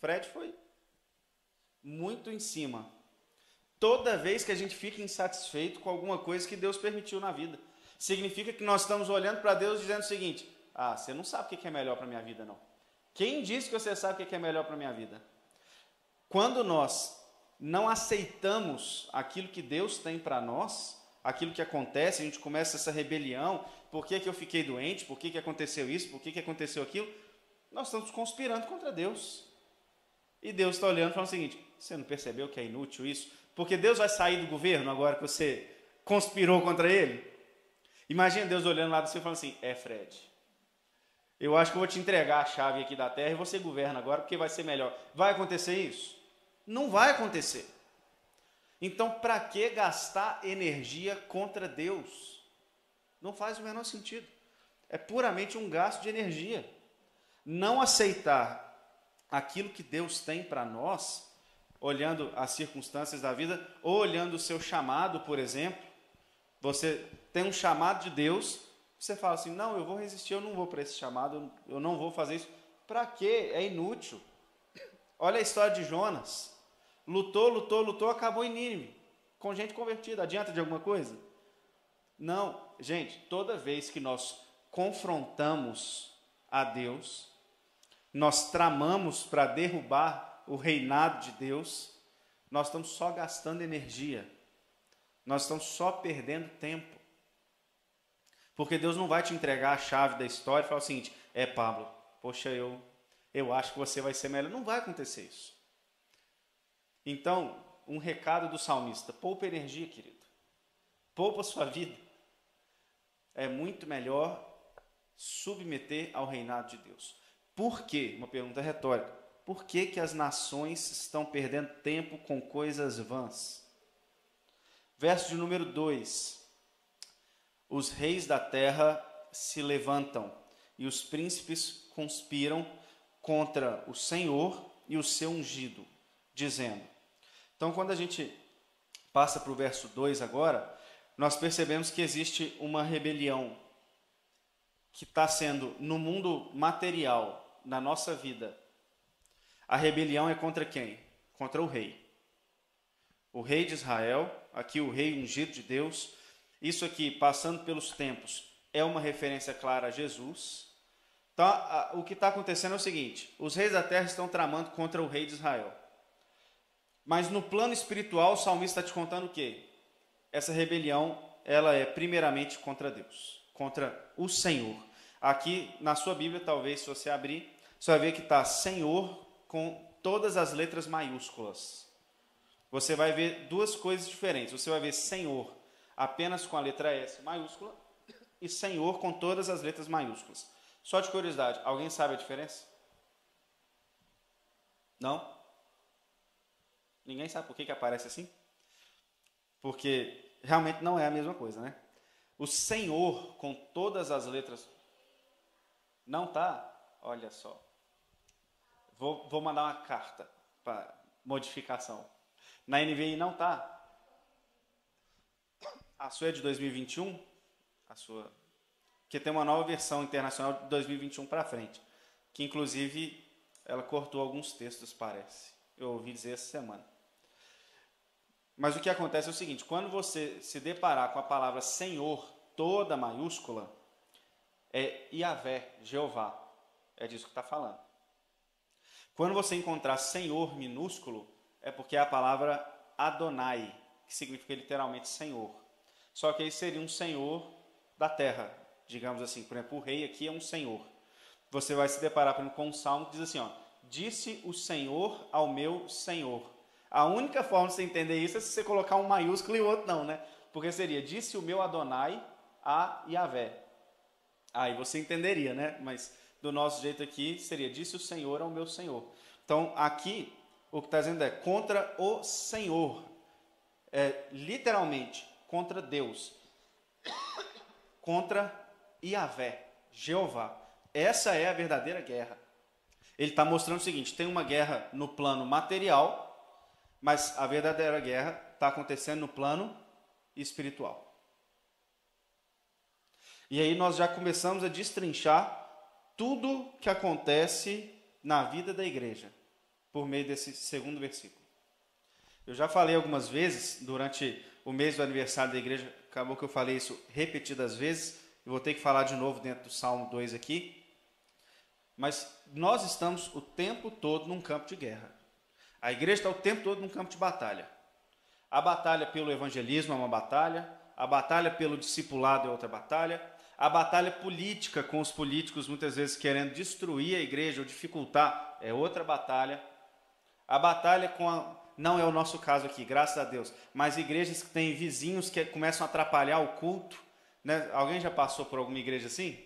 Fred foi muito em cima. Toda vez que a gente fica insatisfeito com alguma coisa que Deus permitiu na vida, significa que nós estamos olhando para Deus dizendo o seguinte: ah, você não sabe o que é melhor para a minha vida, não. Quem disse que você sabe o que é melhor para a minha vida? Quando nós não aceitamos aquilo que Deus tem para nós, aquilo que acontece, a gente começa essa rebelião: por que eu fiquei doente, por que aconteceu isso, por que aconteceu aquilo? Nós estamos conspirando contra Deus. E Deus está olhando e falando o seguinte: você não percebeu que é inútil isso? Porque Deus vai sair do governo agora que você conspirou contra ele? Imagina Deus olhando lá do céu e falando assim: Fred, eu acho que eu vou te entregar a chave aqui da terra e você governa agora porque vai ser melhor. Vai acontecer isso? Não vai acontecer. Então, para que gastar energia contra Deus? Não faz o menor sentido. É puramente um gasto de energia. Não aceitar aquilo que Deus tem para nós, olhando as circunstâncias da vida, ou olhando o seu chamado, por exemplo. Você tem um chamado de Deus, você fala assim: não, eu vou resistir, eu não vou para esse chamado, eu não vou fazer isso. Para quê? É inútil. Olha a história de Jonas. Lutou, acabou em Nínive, com gente convertida. Adianta de alguma coisa? Não. Gente, toda vez que nós confrontamos a Deus, nós tramamos para derrubar o reinado de Deus, nós estamos só gastando energia, nós estamos só perdendo tempo, porque Deus não vai te entregar a chave da história e falar o seguinte: Pablo, poxa, eu acho que você vai ser melhor. Não vai acontecer isso. Então, um recado do salmista: poupa energia, querido, poupa sua vida. É muito melhor submeter ao reinado de Deus. Por quê? Uma pergunta retórica. Por que as nações estão perdendo tempo com coisas vãs? Verso de número 2. Os reis da terra se levantam e os príncipes conspiram contra o Senhor e o seu ungido, dizendo. Então, quando a gente passa para o verso 2 agora, nós percebemos que existe uma rebelião que está sendo no mundo material, na nossa vida. A rebelião é contra quem? Contra o rei. O rei de Israel, aqui o rei ungido de Deus. Isso aqui, passando pelos tempos, é uma referência clara a Jesus. Então, o que está acontecendo é o seguinte: os reis da terra estão tramando contra o rei de Israel. Mas no plano espiritual, o salmista está te contando o quê? Essa rebelião, ela é primeiramente contra Deus, contra o Senhor. Aqui, na sua Bíblia, talvez, se você abrir, você vai ver que está Senhor com todas as letras maiúsculas. Você vai ver duas coisas diferentes. Você vai ver Senhor apenas com a letra S maiúscula e Senhor com todas as letras maiúsculas. Só de curiosidade, alguém sabe a diferença? Não? Ninguém sabe por que aparece assim? Porque realmente não é a mesma coisa, né? O Senhor com todas as letras não está, olha só. Vou mandar uma carta para modificação. Na NVI não está. A sua é de 2021, porque tem uma nova versão internacional de 2021 para frente, que inclusive ela cortou alguns textos, parece. Eu ouvi dizer essa semana. Mas o que acontece é o seguinte: quando você se deparar com a palavra Senhor, toda maiúscula, é Yahvé, Jeová. É disso que está falando. Quando você encontrar Senhor minúsculo, é porque é a palavra Adonai, que significa literalmente Senhor. Só que aí seria um Senhor da terra, digamos assim. Por exemplo, o rei aqui é um Senhor. Você vai se deparar com um salmo que diz assim, ó: disse o Senhor ao meu Senhor. A única forma de você entender isso é se você colocar um maiúsculo e o outro não, né? Porque seria: disse o meu Adonai a Yahvé. Aí você entenderia, né? Mas do nosso jeito aqui seria: disse o Senhor ao meu Senhor. Então aqui o que está dizendo é contra o Senhor. É literalmente contra Deus. Contra Yahvé, Jeová. Essa é a verdadeira guerra. Ele está mostrando o seguinte: tem uma guerra no plano material, mas a verdadeira guerra está acontecendo no plano espiritual. E aí nós já começamos a destrinchar tudo que acontece na vida da igreja. por meio desse segundo versículo. Eu já falei algumas vezes, durante o mês do aniversário da igreja, acabou que eu falei isso repetidas vezes, eu vou ter que falar de novo dentro do Salmo 2 aqui, mas nós estamos o tempo todo num campo de guerra. A igreja está o tempo todo num campo de batalha. A batalha pelo evangelismo é uma batalha, a batalha pelo discipulado é outra batalha, a batalha política com os políticos muitas vezes querendo destruir a igreja ou dificultar é outra batalha. A batalha não é o nosso caso aqui, graças a Deus, mas igrejas que têm vizinhos que começam a atrapalhar o culto, né? Alguém já passou por alguma igreja assim?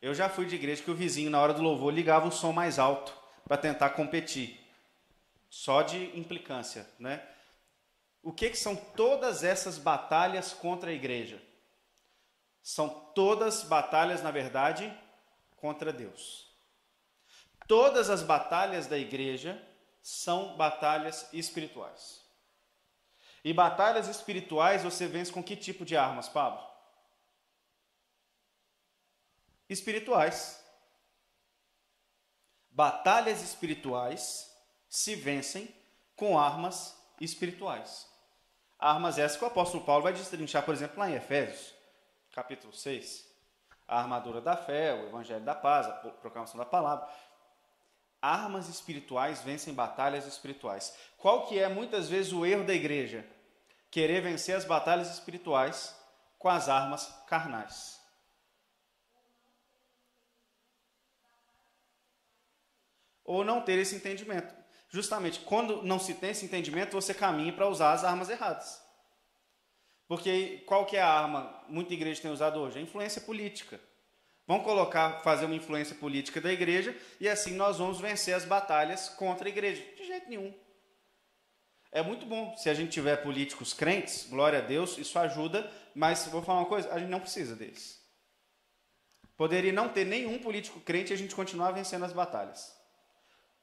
Eu já fui de igreja que o vizinho na hora do louvor ligava o som mais alto para tentar competir, só de implicância, né? O que são todas essas batalhas contra a igreja? São todas batalhas, na verdade, contra Deus. Todas as batalhas da igreja são batalhas espirituais. E batalhas espirituais você vence com que tipo de armas, Pablo? Espirituais. Batalhas espirituais se vencem com armas espirituais. Armas essas que o apóstolo Paulo vai destrinchar, por exemplo, lá em Efésios, capítulo 6. A armadura da fé, o evangelho da paz, a proclamação da palavra. Armas espirituais vencem batalhas espirituais. Qual que é, muitas vezes, o erro da igreja? Querer vencer as batalhas espirituais com as armas carnais. Ou não ter esse entendimento. Justamente, quando não se tem esse entendimento, você caminha para usar as armas erradas. Porque qual que é a arma que muita igreja tem usado hoje? A influência política. Vamos fazer uma influência política da igreja e assim nós vamos vencer as batalhas contra a igreja. De jeito nenhum. É muito bom se a gente tiver políticos crentes, glória a Deus, isso ajuda, mas vou falar uma coisa, a gente não precisa deles. Poderia não ter nenhum político crente e a gente continuar vencendo as batalhas.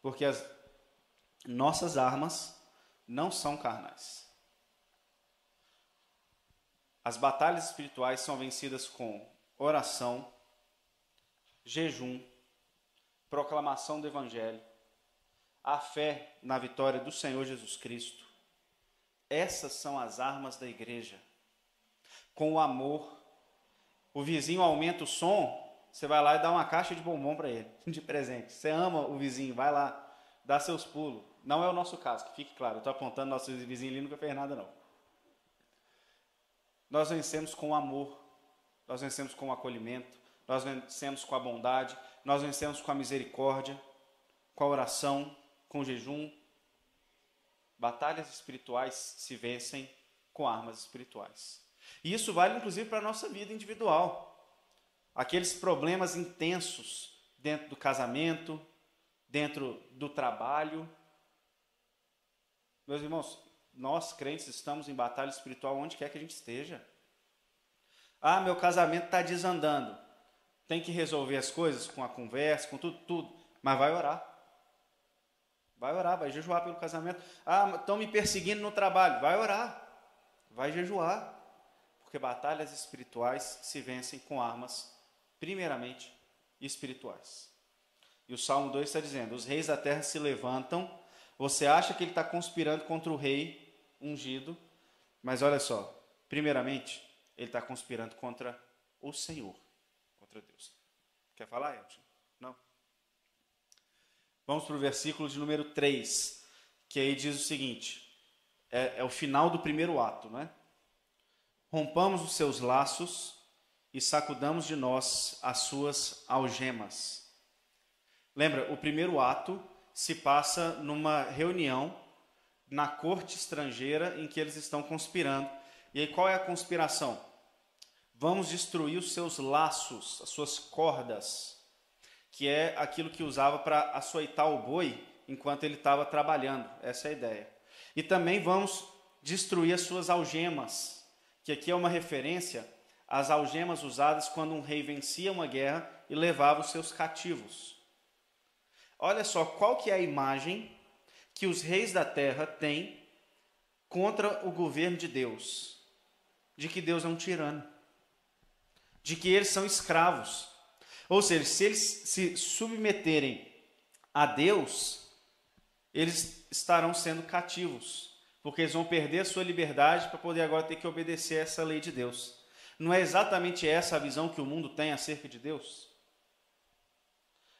Porque as nossas armas não são carnais. As batalhas espirituais são vencidas com oração, jejum, proclamação do Evangelho, a fé na vitória do Senhor Jesus Cristo. Essas são as armas da igreja. Com o amor. O vizinho aumenta o som, você vai lá e dá uma caixa de bombom para ele, de presente. Você ama o vizinho, vai lá, dá seus pulos. Não é o nosso caso, que fique claro. Eu estou apontando nosso vizinho ali, nunca fez nada não. Nós vencemos com o amor, nós vencemos com o acolhimento, nós vencemos com a bondade, nós vencemos com a misericórdia, com a oração, com o jejum. Batalhas espirituais se vencem com armas espirituais. E isso vale inclusive para a nossa vida individual. Aqueles problemas intensos dentro do casamento, dentro do trabalho. Meus irmãos, nós crentes estamos em batalha espiritual onde quer que a gente esteja. Ah, meu casamento está desandando. Tem que resolver as coisas com a conversa, com tudo. Mas vai orar. Vai orar, vai jejuar pelo casamento. Ah, estão me perseguindo no trabalho. Vai orar. Vai jejuar. Porque batalhas espirituais se vencem com armas, primeiramente, espirituais. E o Salmo 2 está dizendo, os reis da terra se levantam. Você acha que ele está conspirando contra o rei ungido. Mas olha só, primeiramente, ele está conspirando contra o Senhor. Contra Deus. Quer falar, Elton? Não? Vamos para o versículo de número 3, que aí diz o seguinte, é o final do primeiro ato, né? Rompamos os seus laços e sacudamos de nós as suas algemas. Lembra, o primeiro ato se passa numa reunião na corte estrangeira em que eles estão conspirando. E aí qual é a conspiração? Vamos destruir os seus laços, as suas cordas, que é aquilo que usava para açoitar o boi enquanto ele estava trabalhando. Essa é a ideia. E também vamos destruir as suas algemas, que aqui é uma referência às algemas usadas quando um rei vencia uma guerra e levava os seus cativos. Olha só qual que é a imagem que os reis da terra têm contra o governo de Deus. De que Deus é um tirano. De que eles são escravos. Ou seja, se eles se submeterem a Deus, eles estarão sendo cativos, porque eles vão perder a sua liberdade para poder agora ter que obedecer a essa lei de Deus. Não é exatamente essa a visão que o mundo tem acerca de Deus?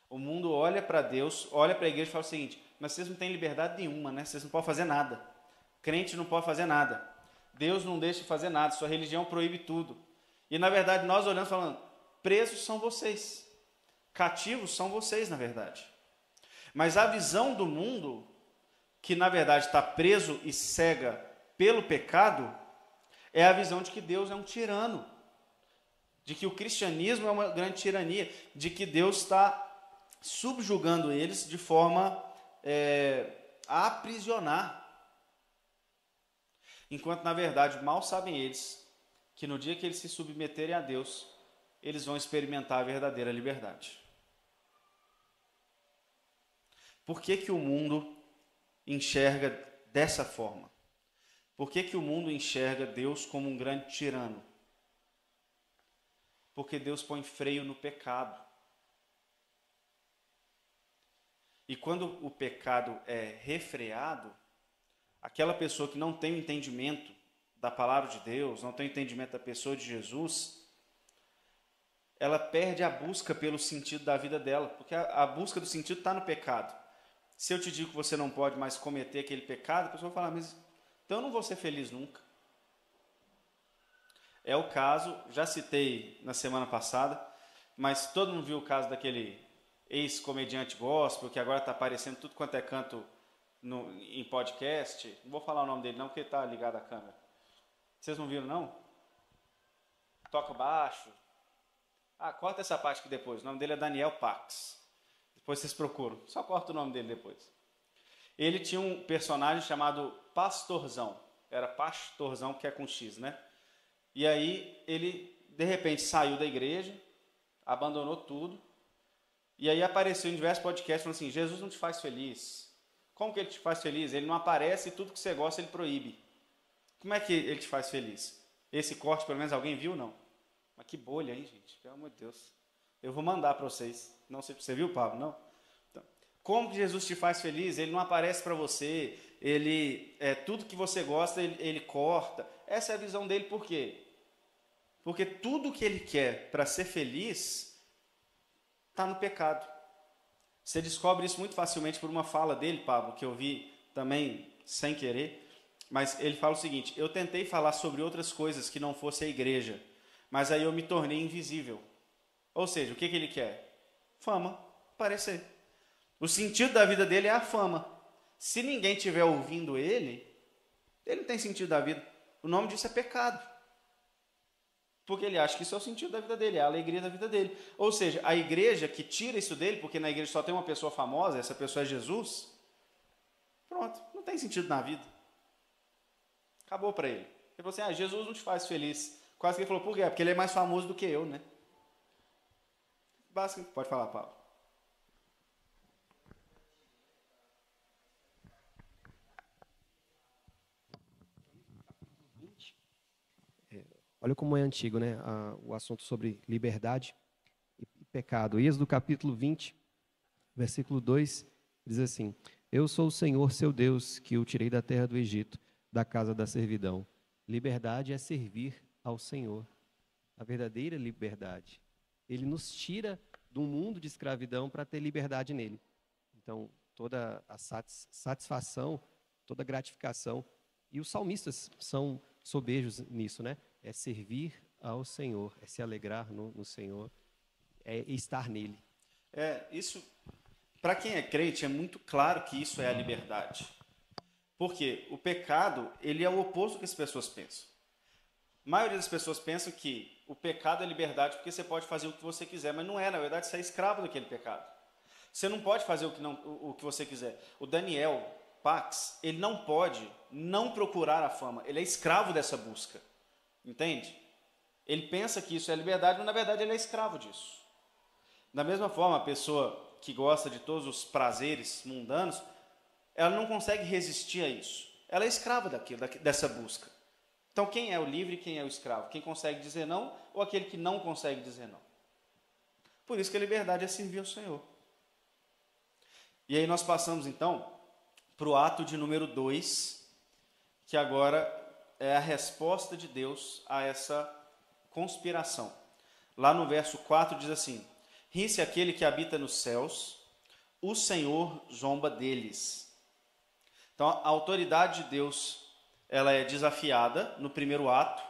O mundo olha para Deus, olha para a igreja e fala o seguinte: mas vocês não têm liberdade nenhuma, né? Vocês não podem fazer nada. Crente não pode fazer nada. Deus não deixa de fazer nada, sua religião proíbe tudo. E na verdade nós olhamos falando, presos são vocês. Cativos são vocês, na verdade. Mas a visão do mundo, que na verdade está preso e cega pelo pecado, é a visão de que Deus é um tirano, de que o cristianismo é uma grande tirania, de que Deus está subjugando eles de forma a aprisionar. Enquanto, na verdade, mal sabem eles que no dia que eles se submeterem a Deus, eles vão experimentar a verdadeira liberdade. Por que que o mundo enxerga dessa forma? Por que que o mundo enxerga Deus como um grande tirano? Porque Deus põe freio no pecado. E quando o pecado é refreado, aquela pessoa que não tem o entendimento da palavra de Deus, não tem o entendimento da pessoa de Jesus, ela perde a busca pelo sentido da vida dela, porque a busca do sentido está no pecado. Se eu te digo que você não pode mais cometer aquele pecado, a pessoa vai falar, mas então eu não vou ser feliz nunca. É o caso, já citei na semana passada, mas todo mundo viu o caso daquele ex-comediante gospel, que agora está aparecendo tudo quanto é canto em podcast. Não vou falar o nome dele não, porque está ligado à câmera. Vocês não viram não? Toca baixo. Corta essa parte aqui depois. O nome dele é Daniel Pax. Depois vocês procuram. Só corta o nome dele depois. Ele tinha um personagem chamado Pastorzão. Era Pastorzão, que é com X, né? E aí ele, de repente, saiu da igreja, abandonou tudo. E aí apareceu em diversos podcasts falando assim, Jesus não te faz feliz. Como que ele te faz feliz? Ele não aparece e tudo que você gosta ele proíbe. Como é que ele te faz feliz? Esse corte, pelo menos, alguém viu, não? Mas que bolha, hein, gente? Pelo amor de Deus. Eu vou mandar para vocês. Não sei se você viu, Pablo, não? Então, como que Jesus te faz feliz? Ele não aparece para você. Ele, tudo que você gosta, ele corta. Essa é a visão dele, por quê? Porque tudo que ele quer para ser feliz está no pecado. Você descobre isso muito facilmente por uma fala dele, Pablo, que eu vi também sem querer. Mas ele fala o seguinte, eu tentei falar sobre outras coisas que não fosse a igreja, mas aí eu me tornei invisível. Ou seja, o que ele quer? Fama, aparecer. O sentido da vida dele é a fama. Se ninguém estiver ouvindo ele não tem sentido da vida. O nome disso é pecado. Porque ele acha que isso é o sentido da vida dele, é a alegria da vida dele. Ou seja, a igreja que tira isso dele, porque na igreja só tem uma pessoa famosa, essa pessoa é Jesus, pronto, não tem sentido na vida. Acabou para ele. Ele falou assim, Jesus não te faz feliz. Quase que ele falou, por quê? Porque ele é mais famoso do que eu, né? Basicamente, pode falar, Paulo. Olha como é antigo, né? O assunto sobre liberdade e pecado. Êxodo capítulo 20, versículo 2, diz assim, eu sou o Senhor, seu Deus, que o tirei da terra do Egito, da casa da servidão. Liberdade é servir ao Senhor. A verdadeira liberdade. Ele nos tira de um mundo de escravidão para ter liberdade nele. Então, toda a satisfação, toda a gratificação. E os salmistas são sobejos nisso, né? É servir ao Senhor, é se alegrar no Senhor, é estar nele. Isso, para quem é crente, é muito claro que isso é a liberdade. Porque o pecado, ele é o oposto do que as pessoas pensam. A maioria das pessoas pensa que o pecado é liberdade porque você pode fazer o que você quiser, mas não é, na verdade, você é escravo daquele pecado. Você não pode fazer o que você quiser. O Daniel Pax, ele não pode não procurar a fama, ele é escravo dessa busca. Entende? Ele pensa que isso é liberdade, mas na verdade ele é escravo disso. Da mesma forma, a pessoa que gosta de todos os prazeres mundanos, ela não consegue resistir a isso. Ela é escrava dessa busca. Então, quem é o livre e quem é o escravo? Quem consegue dizer não ou aquele que não consegue dizer não? Por isso que a liberdade é servir ao Senhor. E aí nós passamos, então, para o ato de número 2, que agora é a resposta de Deus a essa conspiração. Lá no verso 4 diz assim: ri-se aquele que habita nos céus, o Senhor zomba deles. Então, a autoridade de Deus, ela é desafiada no primeiro ato.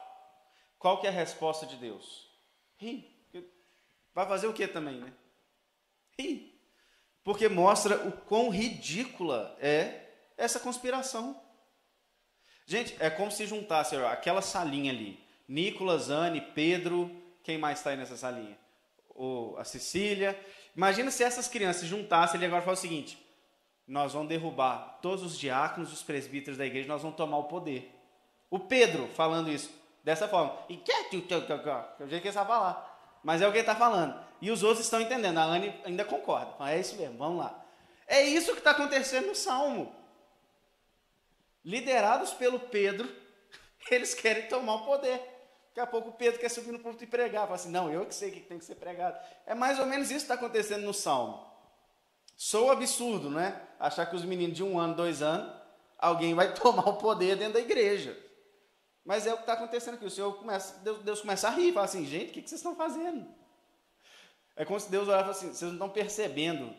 Qual que é a resposta de Deus? Ri. Vai fazer o que também, né? Ri. Porque mostra o quão ridícula é essa conspiração. Gente, é como se juntasse aquela salinha ali. Nicolas, Anne, Pedro, quem mais está aí nessa salinha? A Cecília. Imagina se essas crianças se juntassem ali agora e falassem o seguinte: nós vamos derrubar todos os diáconos, os presbíteros da igreja, nós vamos tomar o poder. O Pedro falando isso dessa forma. E que é o jeito que ele sabe falar. Mas é o que ele está falando. E os outros estão entendendo. A Anne ainda concorda. É isso mesmo, vamos lá. É isso que está acontecendo no Salmo. Liderados pelo Pedro, eles querem tomar o poder. Daqui a pouco o Pedro quer subir no púlpito e pregar. Fala assim, não, eu que sei que tem que ser pregado. É mais ou menos isso que está acontecendo no Salmo. Sou absurdo, né? Achar que os meninos de 1 ano, 2 anos, alguém vai tomar o poder dentro da igreja. Mas é o que está acontecendo aqui. Deus começa a rir, fala assim, gente, o que vocês estão fazendo? É como se Deus olhava e fala assim, vocês não estão percebendo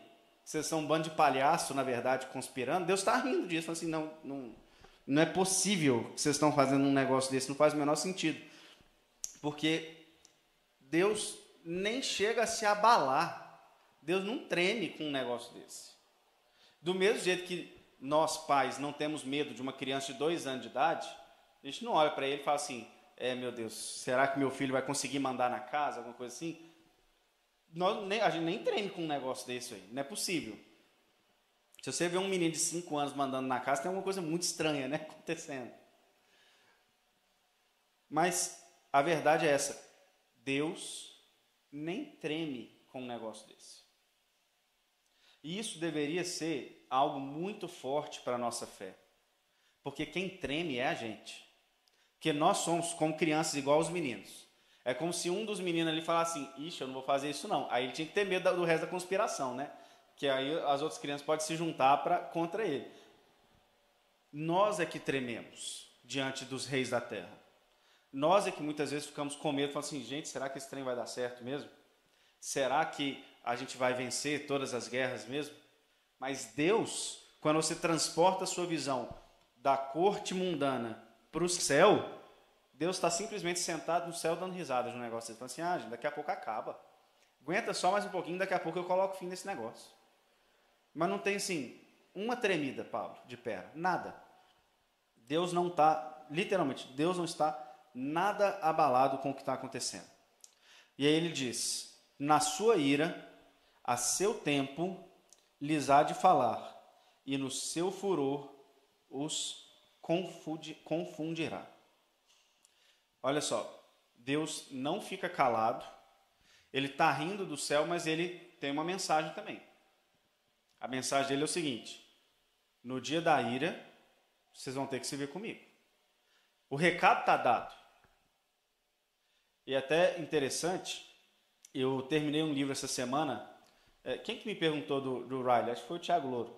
que vocês são um bando de palhaço, na verdade, conspirando? Deus está rindo disso, fala assim, não é possível que vocês estão fazendo um negócio desse, não faz o menor sentido. Porque Deus nem chega a se abalar. Deus não treme com um negócio desse. Do mesmo jeito que nós, pais, não temos medo de uma criança de 2 anos de idade, a gente não olha para ele e fala assim, meu Deus, será que meu filho vai conseguir mandar na casa, alguma coisa assim? A gente nem treme com um negócio desse aí, não é possível. Se você vê um menino de 5 anos mandando na casa, tem alguma coisa muito estranha, né, acontecendo. Mas a verdade é essa, Deus nem treme com um negócio desse. E isso deveria ser algo muito forte para a nossa fé. Porque quem treme é a gente. Porque nós somos como crianças igual aos meninos. É como se um dos meninos ali falasse assim, ixi, eu não vou fazer isso não. Aí ele tinha que ter medo do resto da conspiração, né? Que aí as outras crianças podem se juntar contra ele. Nós é que trememos diante dos reis da terra. Nós é que muitas vezes ficamos com medo, falando assim, gente, será que esse trem vai dar certo mesmo? Será que a gente vai vencer todas as guerras mesmo? Mas Deus, quando você transporta a sua visão da corte mundana para o céu, Deus está simplesmente sentado no céu dando risada de um negócio. Ele fala assim, gente, daqui a pouco acaba. Aguenta só mais um pouquinho, daqui a pouco eu coloco fim nesse negócio. Mas não tem, assim, uma tremida, Paulo, de perna. Nada. Deus não está, literalmente, Deus não está nada abalado com o que está acontecendo. E aí ele diz, na sua ira, a seu tempo, lhes há de falar, e no seu furor os confundirá. Olha só, Deus não fica calado, ele está rindo do céu, mas ele tem uma mensagem também. A mensagem dele é o seguinte, no dia da ira, vocês vão ter que se ver comigo. O recado está dado. E até interessante, eu terminei um livro essa semana, quem que me perguntou do Riley? Acho que foi o Tiago Louro.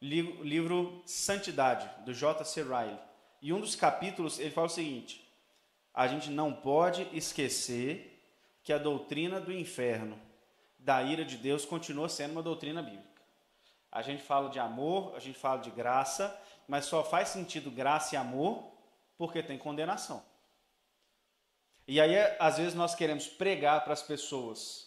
Livro Santidade, do J.C. Riley. E um dos capítulos, ele fala o seguinte, a gente não pode esquecer que a doutrina do inferno, da ira de Deus, continua sendo uma doutrina bíblica. A gente fala de amor, a gente fala de graça, mas só faz sentido graça e amor porque tem condenação. E aí, às vezes, nós queremos pregar para as pessoas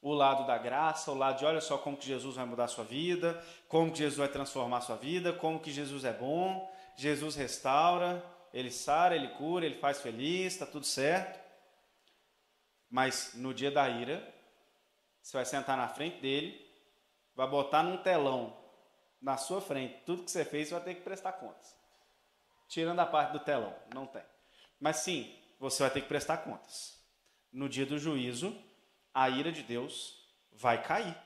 o lado da graça, o lado de olha só como que Jesus vai mudar a sua vida, como que Jesus vai transformar a sua vida, como que Jesus é bom, Jesus restaura, ele sara, ele cura, ele faz feliz, está tudo certo. Mas no dia da ira, você vai sentar na frente dele, vai botar num telão na sua frente, tudo que você fez, você vai ter que prestar contas. Tirando a parte do telão, não tem. Mas sim, você vai ter que prestar contas. No dia do juízo, a ira de Deus vai cair.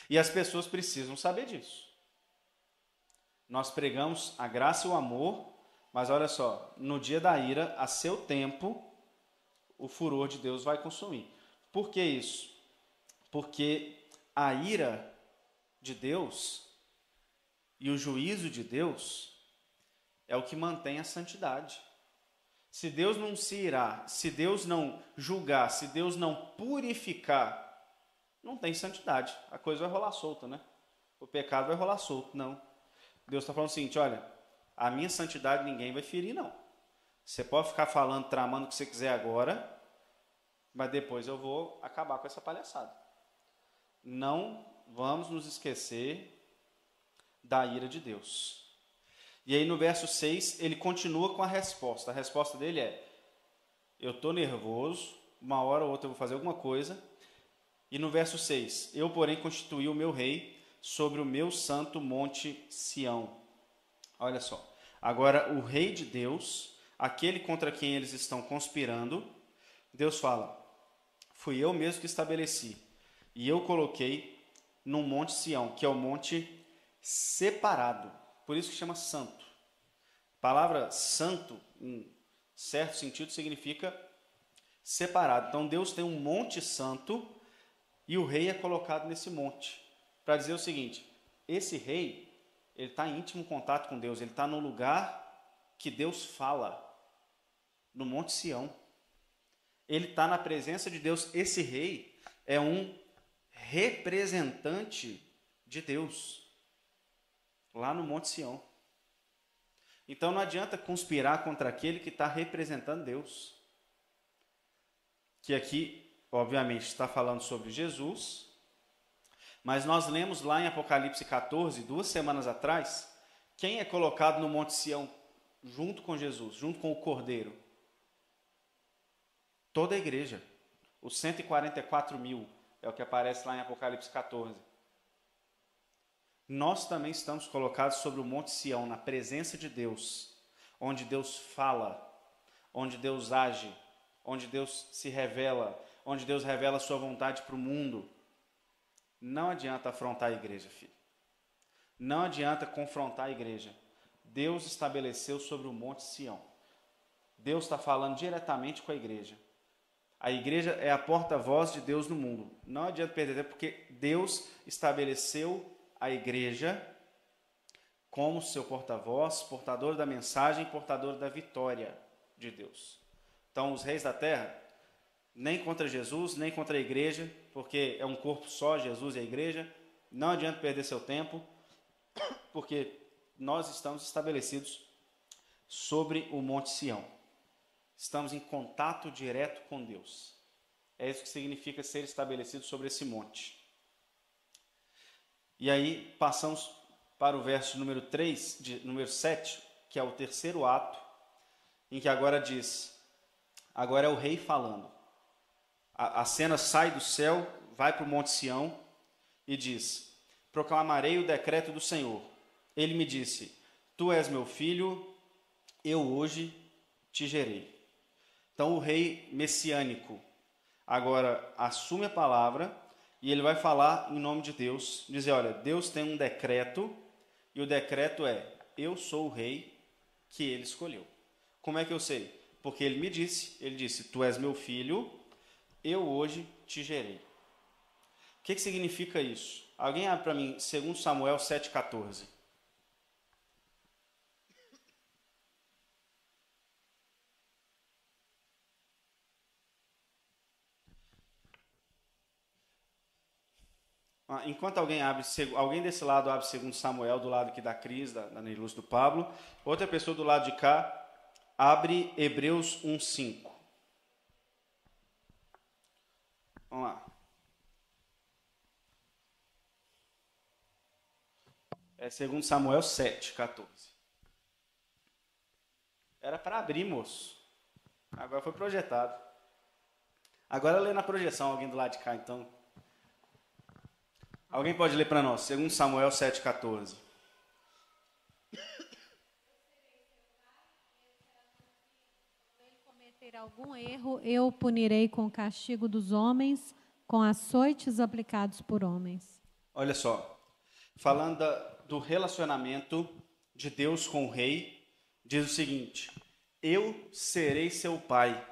E as pessoas precisam saber disso. Nós pregamos a graça e o amor, mas olha só, no dia da ira, a seu tempo, o furor de Deus vai consumir. Por que isso? Porque a ira de Deus E o juízo de Deus é o que mantém a santidade. Se Deus não se irá, se Deus não julgar, se Deus não purificar, não tem santidade. A coisa vai rolar solta, né? O pecado vai rolar solto. Não. Deus está falando o seguinte, olha, a minha santidade ninguém vai ferir, não. Você pode ficar falando, tramando o que você quiser agora, mas depois eu vou acabar com essa palhaçada. Não vamos nos esquecer da ira de Deus. E aí no verso 6, ele continua com a resposta. A resposta dele é, eu estou nervoso, uma hora ou outra eu vou fazer alguma coisa. E no verso 6, eu, porém, constituí o meu rei sobre o meu santo monte Sião. Olha só. Agora, o rei de Deus, aquele contra quem eles estão conspirando, Deus fala, fui eu mesmo que estabeleci. E eu coloquei no monte Sião, que é o monte separado. Por isso que chama santo. A palavra santo, em certo sentido, significa separado. Então, Deus tem um monte santo e o rei é colocado nesse monte. Para dizer o seguinte, esse rei, ele está em íntimo contato com Deus. Ele está no lugar que Deus fala, no monte Sião. Ele está na presença de Deus. Esse rei é um representante de Deus, lá no monte Sião. Então não adianta conspirar contra aquele que está representando Deus. Que aqui, obviamente, está falando sobre Jesus, mas nós lemos lá em Apocalipse 14, 2 semanas atrás, quem é colocado no monte Sião junto com Jesus, junto com o Cordeiro? Toda a igreja. Os 144 mil, é o que aparece lá em Apocalipse 14. Nós também estamos colocados sobre o monte Sião, na presença de Deus, onde Deus fala, onde Deus age, onde Deus se revela, onde Deus revela a sua vontade para o mundo. Não adianta afrontar a igreja, filho. Não adianta confrontar a igreja. Deus estabeleceu sobre o monte Sião. Deus está falando diretamente com a igreja. A igreja é a porta-voz de Deus no mundo. Não adianta perder tempo, porque Deus estabeleceu a igreja como seu porta-voz, portador da mensagem, portador da vitória de Deus. Então, os reis da terra, nem contra Jesus, nem contra a igreja, porque é um corpo só, Jesus e a igreja, não adianta perder seu tempo, porque nós estamos estabelecidos sobre o monte Sião. Estamos em contato direto com Deus. É isso que significa ser estabelecido sobre esse monte. E aí passamos para o verso número 3, número 7, que é o terceiro ato, em que agora diz, agora é o rei falando. A cena sai do céu, vai para o monte Sião e diz, proclamarei o decreto do Senhor. Ele me disse, tu és meu filho, eu hoje te gerei. Então o rei messiânico agora assume a palavra e ele vai falar em nome de Deus, dizer, olha, Deus tem um decreto e o decreto é, eu sou o rei que ele escolheu. Como é que eu sei? Porque ele me disse, ele disse, tu és meu filho, eu hoje te gerei. O que significa isso? Alguém abre para mim 2 Samuel 7,14. Enquanto alguém abre, alguém desse lado abre 2 Samuel, do lado aqui da Cris, da Neiluz, do Pablo, outra pessoa do lado de cá abre Hebreus 1,5. Vamos lá. É 2 Samuel 7,14. Era para abrir, moço. Agora foi projetado. Agora lê na projeção, alguém do lado de cá, então. Alguém pode ler para nós, 2 Samuel 7,14. Se ele cometer algum erro, eu o punirei com o castigo dos homens, com açoites aplicados por homens. Olha só, falando do relacionamento de Deus com o rei, diz o seguinte, eu serei seu pai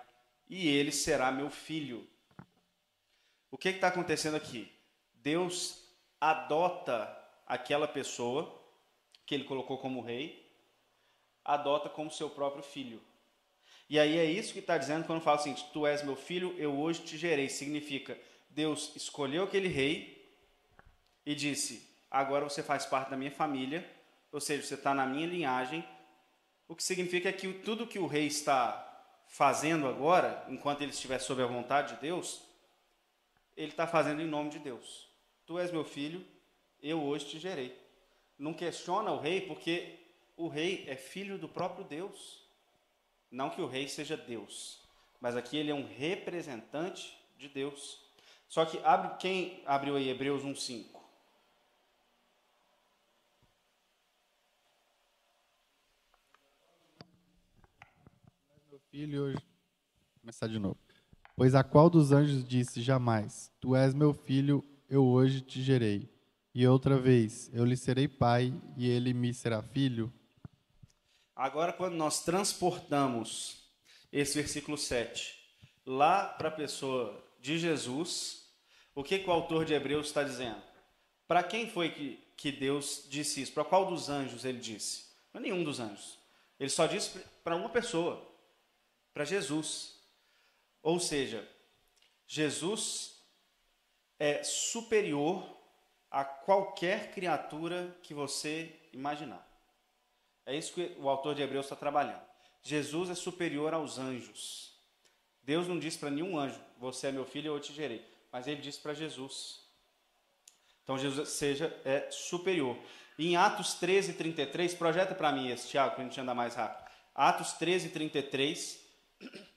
e ele será meu filho. O que está acontecendo aqui? Deus adota aquela pessoa que ele colocou como rei, adota como seu próprio filho. E aí é isso que está dizendo quando fala assim, tu és meu filho, eu hoje te gerei. Significa, Deus escolheu aquele rei e disse, agora você faz parte da minha família, ou seja, você está na minha linhagem, o que significa que tudo que o rei está fazendo agora, enquanto ele estiver sob a vontade de Deus, ele está fazendo em nome de Deus. Tu és meu filho, eu hoje te gerei. Não questiona o rei, porque o rei é filho do próprio Deus. Não que o rei seja Deus, mas aqui ele é um representante de Deus. Só que quem abriu aí Hebreus 1:5? Meu filho, hoje. Vou começar de novo. Pois a qual dos anjos disse jamais: Tu és meu filho, eu hoje te gerei. E outra vez, eu lhe serei pai e ele me será filho? Agora, quando nós transportamos esse versículo 7 lá para a pessoa de Jesus, o que o autor de Hebreus está dizendo? Para quem foi que Deus disse isso? Para qual dos anjos ele disse? Não é nenhum dos anjos. Ele só disse para uma pessoa, para Jesus. Ou seja, Jesus é superior a qualquer criatura que você imaginar. É isso que o autor de Hebreus está trabalhando. Jesus é superior aos anjos. Deus não disse para nenhum anjo, você é meu filho, eu te gerei. Mas ele disse para Jesus. Então Jesus é superior. Em Atos 13:33, projeta para mim esse, Tiago, para a gente andar mais rápido. Atos 13:33,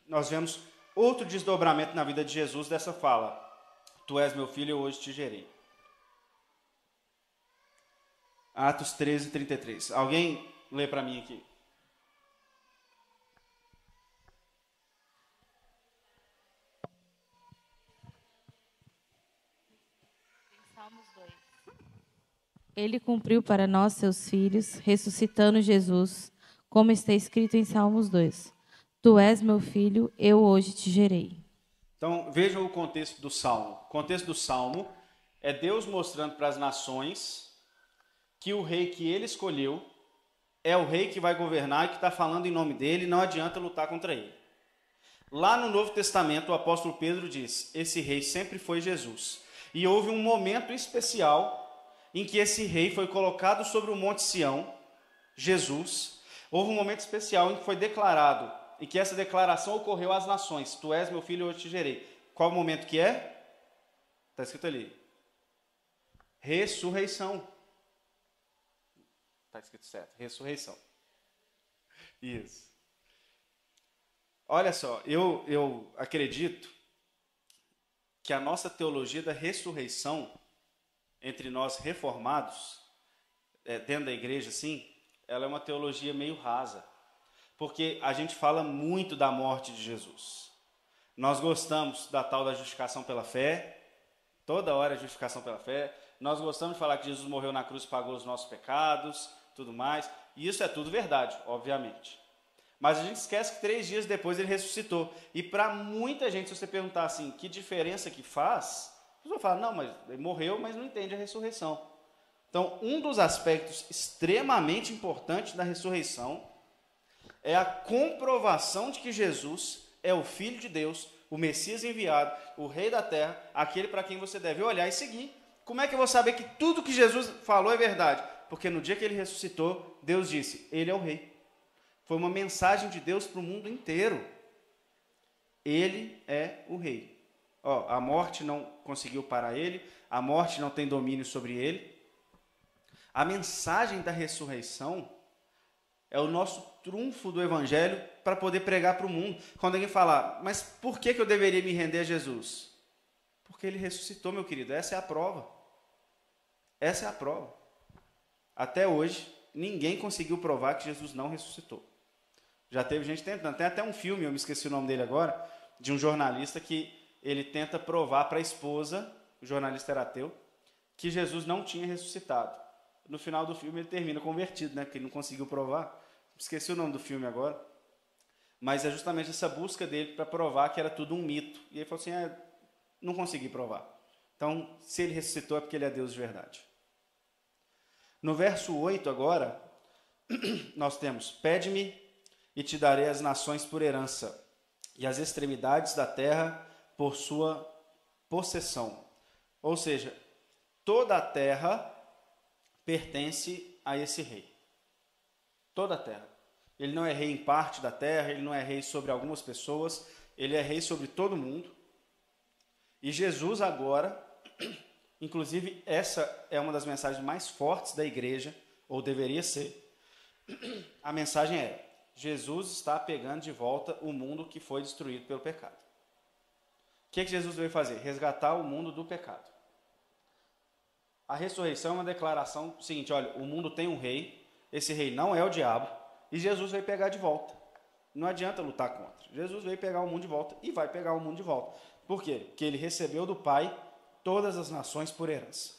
nós vemos outro desdobramento na vida de Jesus dessa fala. Tu és meu filho, eu hoje te gerei. Atos 13:33. Alguém lê para mim aqui. Salmos 2. Ele cumpriu para nós, seus filhos, ressuscitando Jesus, como está escrito em Salmos 2. Tu és meu filho, eu hoje te gerei. Então, vejam o contexto do Salmo. O contexto do Salmo é Deus mostrando para as nações que o rei que ele escolheu é o rei que vai governar e que está falando em nome dele, não adianta lutar contra ele. Lá no Novo Testamento, o apóstolo Pedro diz, esse rei sempre foi Jesus. E houve um momento especial em que esse rei foi colocado sobre o Monte Sião, Jesus. Houve um momento especial em que foi declarado, e que essa declaração ocorreu às nações. Tu és meu filho, eu te gerei. Qual o momento que é? Está escrito ali. Ressurreição. Está escrito certo. Ressurreição. Isso. Olha só, eu acredito que a nossa teologia da ressurreição, entre nós reformados, dentro da igreja, assim, ela é uma teologia meio rasa. Porque a gente fala muito da morte de Jesus. Nós gostamos da tal da justificação pela fé, toda hora é justificação pela fé. Nós gostamos de falar que Jesus morreu na cruz e pagou os nossos pecados, tudo mais. E isso é tudo verdade, obviamente. Mas a gente esquece que 3 dias depois ele ressuscitou. E para muita gente, se você perguntar assim, que diferença que faz, a pessoa fala, não, mas ele morreu, mas não entende a ressurreição. Então, um dos aspectos extremamente importantes da ressurreição é a comprovação de que Jesus é o Filho de Deus, o Messias enviado, o Rei da Terra, aquele para quem você deve olhar e seguir. Como é que eu vou saber que tudo que Jesus falou é verdade? Porque no dia que ele ressuscitou, Deus disse, ele é o Rei. Foi uma mensagem de Deus para o mundo inteiro. Ele é o Rei. A morte não conseguiu parar ele, a morte não tem domínio sobre ele. A mensagem da ressurreição é o nosso trunfo do Evangelho para poder pregar para o mundo. Quando alguém falar, mas por que eu deveria me render a Jesus? Porque ele ressuscitou, meu querido. Essa é a prova. Essa é a prova. Até hoje, ninguém conseguiu provar que Jesus não ressuscitou. Já teve gente tentando. Tem até um filme, eu me esqueci o nome dele agora, de um jornalista que ele tenta provar para a esposa, o jornalista era ateu, que Jesus não tinha ressuscitado. No final do filme ele termina convertido, né? Porque ele não conseguiu provar. Esqueci o nome do filme agora. Mas é justamente essa busca dele para provar que era tudo um mito. E ele falou assim, não consegui provar. Então, se ele ressuscitou é porque ele é Deus de verdade. No verso 8 agora, nós temos: pede-me e te darei as nações por herança, e as extremidades da terra por sua possessão. Ou seja, toda a terra pertence a esse rei. Toda a terra. Ele não é rei em parte da terra, ele não é rei sobre algumas pessoas, ele é rei sobre todo mundo. E Jesus agora, inclusive essa é uma das mensagens mais fortes da igreja, ou deveria ser. A mensagem é: Jesus está pegando de volta o mundo que foi destruído pelo pecado. O que Jesus veio fazer? Resgatar o mundo do pecado. A ressurreição é uma declaração seguinte: olha, o mundo tem um rei, esse rei não é o diabo, e Jesus veio pegar de volta. Não adianta lutar contra. Jesus veio pegar o mundo de volta e vai pegar o mundo de volta. Por quê? Porque ele recebeu do Pai todas as nações por herança.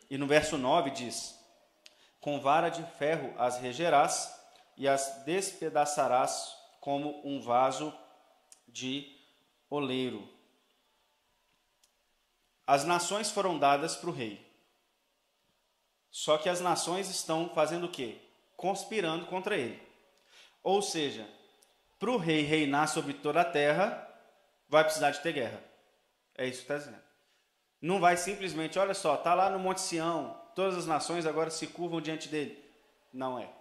E no verso 9 diz: com vara de ferro as regerás e as despedaçarás como um vaso de oleiro. As nações foram dadas para o rei. Só que as nações estão fazendo o quê? Conspirando contra ele. Ou seja, para o rei reinar sobre toda a terra, vai precisar de ter guerra. É isso que está dizendo. Não vai simplesmente, olha só, está lá no Monte Sião, todas as nações agora se curvam diante dele. Não é.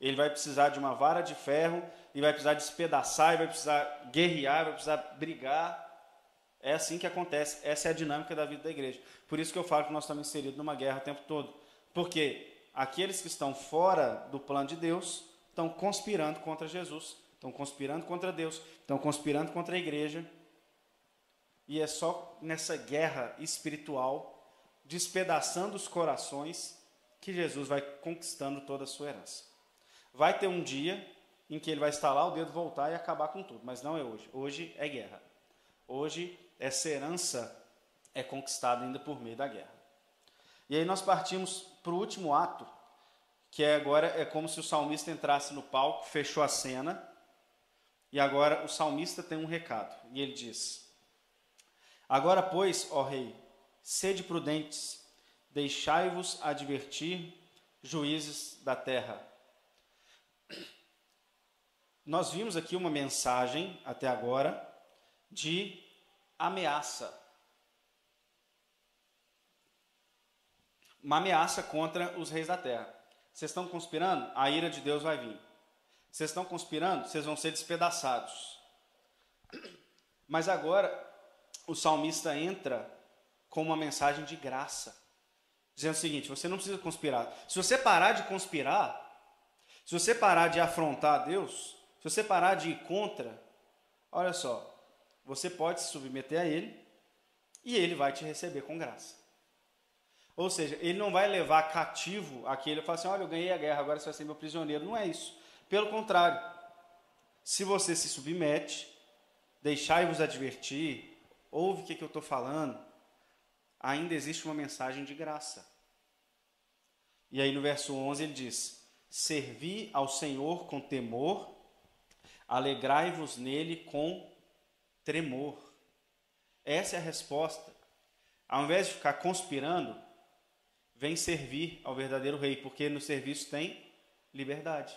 Ele vai precisar de uma vara de ferro, e vai precisar despedaçar, e vai precisar guerrear, vai precisar brigar. É assim que acontece. Essa é a dinâmica da vida da igreja. Por isso que eu falo que nós estamos inseridos numa guerra o tempo todo. Porque aqueles que estão fora do plano de Deus estão conspirando contra Jesus, estão conspirando contra Deus, estão conspirando contra a igreja. E é só nessa guerra espiritual, despedaçando os corações, que Jesus vai conquistando toda a sua herança. Vai ter um dia em que ele vai estalar o dedo, voltar e acabar com tudo, mas não é hoje. Hoje é guerra. Hoje essa herança é conquistada ainda por meio da guerra. E aí nós partimos para o último ato, que agora é como se o salmista entrasse no palco, fechou a cena, e agora o salmista tem um recado, e ele diz: agora, pois, ó rei, sede prudentes, deixai-vos advertir, juízes da terra. Nós vimos aqui uma mensagem, até agora, de ameaça. Uma ameaça contra os reis da terra. Vocês estão conspirando? A ira de Deus vai vir. Vocês estão conspirando? Vocês vão ser despedaçados. Mas agora, o salmista entra com uma mensagem de graça, dizendo o seguinte: você não precisa conspirar. Se você parar de conspirar, se você parar de afrontar Deus, se você parar de ir contra, olha só, você pode se submeter a Ele e Ele vai te receber com graça. Ou seja, Ele não vai levar cativo aquele e falar assim: olha, eu ganhei a guerra, agora você vai ser meu prisioneiro. Não é isso. Pelo contrário, se você se submete, deixai-vos advertir, ouve o que eu estou falando, ainda existe uma mensagem de graça. E aí no verso 11 ele diz: servi ao Senhor com temor, alegrai-vos nele com tremor. Essa é a resposta. Ao invés de ficar conspirando, vem servir ao verdadeiro rei, porque no serviço tem liberdade.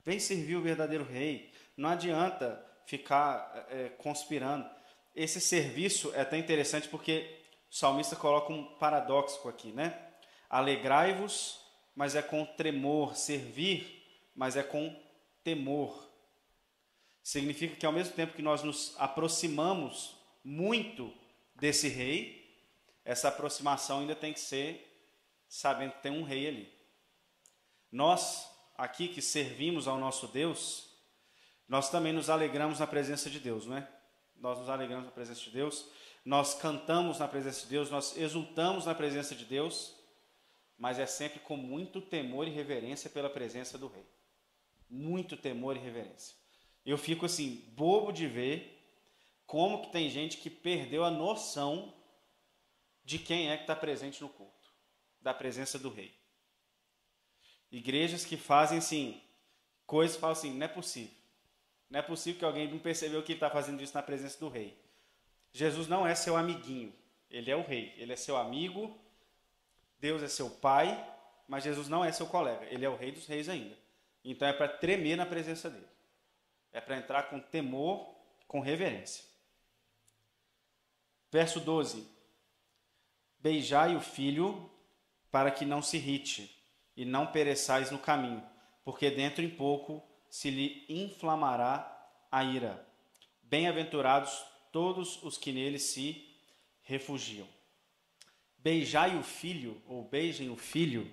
Vem servir o verdadeiro rei. Não adianta ficar conspirando. Esse serviço é até interessante porque o salmista coloca um paradoxo aqui, né? Alegrai-vos, mas é com tremor. Servir, mas é com temor. Significa que ao mesmo tempo que nós nos aproximamos muito desse rei, essa aproximação ainda tem que ser sabendo que tem um rei ali. Nós, aqui que servimos ao nosso Deus, nós também nos alegramos na presença de Deus, não é? Nós nos alegramos na presença de Deus, nós cantamos na presença de Deus, nós exultamos na presença de Deus, mas é sempre com muito temor e reverência pela presença do rei. Muito temor e reverência. Eu fico assim, bobo de ver como que tem gente que perdeu a noção de quem é que está presente no culto, da presença do rei. Igrejas que fazem assim, coisas que falam assim: não é possível. Não é possível que alguém não percebeu que ele está fazendo isso na presença do rei. Jesus não é seu amiguinho, ele é o rei, ele é seu amigo, Deus é seu pai, mas Jesus não é seu colega. Ele é o Rei dos Reis ainda. Então é para tremer na presença dele. É para entrar com temor, com reverência. Verso 12. Beijai o filho para que não se irrite e não pereçais no caminho, porque dentro em pouco se lhe inflamará a ira. Bem-aventurados todos os que nele se refugiam. Beijai o filho, ou beijem o filho,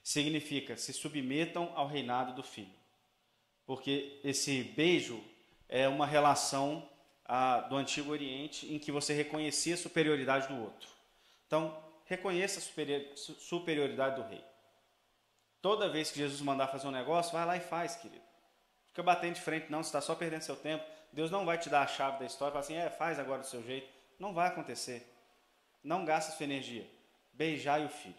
significa se submetam ao reinado do filho. Porque esse beijo é uma relação do Antigo Oriente em que você reconhecia a superioridade do outro. Então, reconheça a superioridade do rei. Toda vez que Jesus mandar fazer um negócio, vai lá e faz, querido. Fica batendo de frente não, você está só perdendo seu tempo. Deus não vai te dar a chave da história e falar assim, faz agora do seu jeito. Não vai acontecer. Não gasta sua energia. Beijai o filho.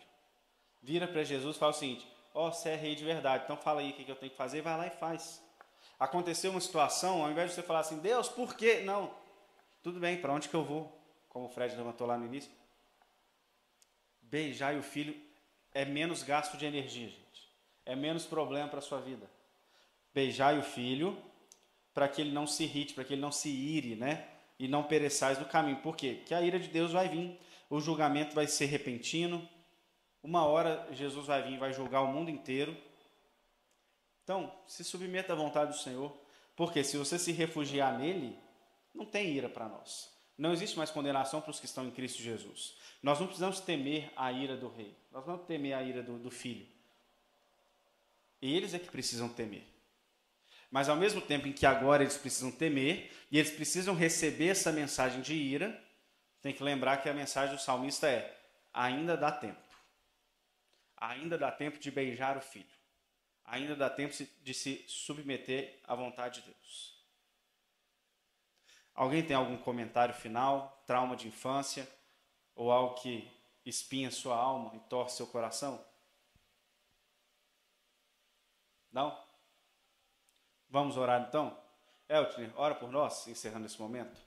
Vira para Jesus e fala o seguinte, você é rei de verdade, então fala aí o que eu tenho que fazer, vai lá e faz. Aconteceu uma situação, ao invés de você falar assim, Deus, por quê? Não. Tudo bem, para onde que eu vou? Como o Fred levantou lá no início. Beijai o filho é menos gasto de energia, gente. É menos problema para a sua vida. Beijai o filho para que ele não se irrite, para que ele não se ire, né? E não pereçais no caminho. Por quê? Porque a ira de Deus vai vir. O julgamento vai ser repentino. Uma hora Jesus vai vir e vai julgar o mundo inteiro. Então, se submeta à vontade do Senhor. Porque se você se refugiar nele, não tem ira para nós. Não existe mais condenação para os que estão em Cristo Jesus. Nós não precisamos temer a ira do rei. Nós não temer a ira do filho. E eles é que precisam temer. Mas ao mesmo tempo em que agora eles precisam temer, e eles precisam receber essa mensagem de ira, tem que lembrar que a mensagem do salmista é, ainda dá tempo. Ainda dá tempo de beijar o filho. Ainda dá tempo de se submeter à vontade de Deus. Alguém tem algum comentário final? Trauma de infância? Ou algo que espinha sua alma e torce seu coração? Não? Vamos orar então? Eltner, ora por nós, encerrando esse momento.